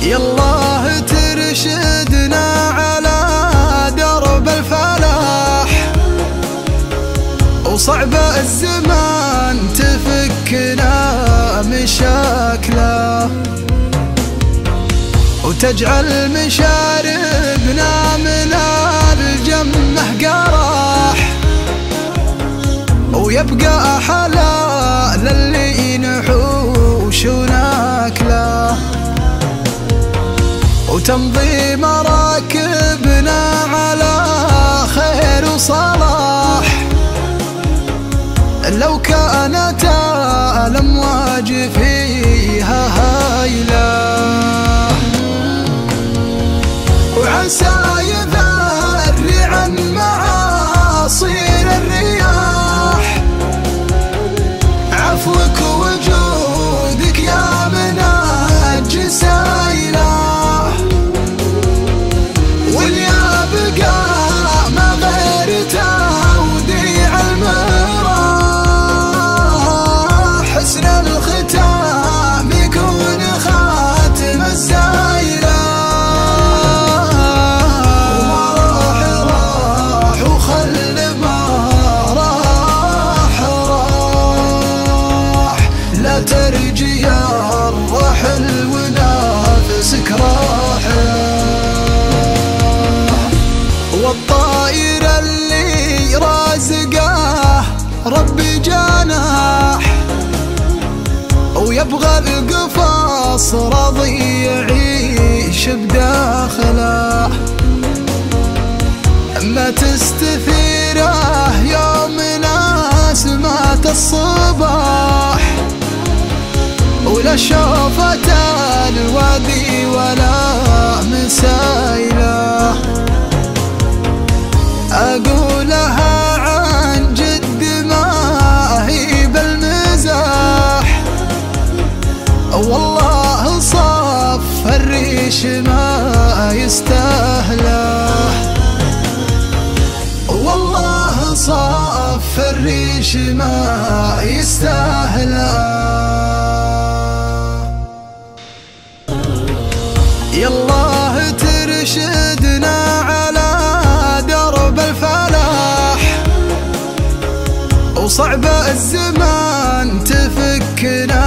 يالله ترشدنا على درب الفلاح، وصعب الزمان تفكنا مشاكله، وتجعل مشاربنا من الجمه قراح، ويبقى حلال اللي نحوش وناكله، وتمضي مراكبنا على خير وصلاح، لو كانت الأمواج فيها هايلة، وعسى يذرع عن معاصير الرياح عفوك وجودك يا مناج سايله، واليا بقى ما غير توديع المراح، حسن الختام يكون خاتم الزايله، وما راح وخل ما راح راح، لا ترجي يا الرحل ونفسك راحه، والطائر اللي رازقه ربي جناح، ويبغى القفص راضي يعيش بداخله، ما تستثيره يوم ناس مات الصباح، ولا شوفت الوادي ولا مسايله، أقولها عن جد ما هي بالمزاح، والله صف الريش ما يستاهله، والله صف الريش ما يستاهله، يالله ترشدنا على درب الفلاح، وصعب الزمان تفكنا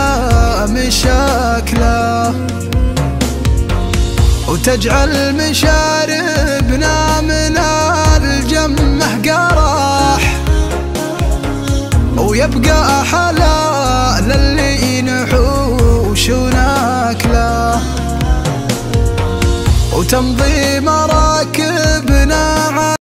مشاكله، وتجعل مشاربنا من الجمه قراح، ويبقى حلال اللي نحوش وناكله، وتمضي مراكبنا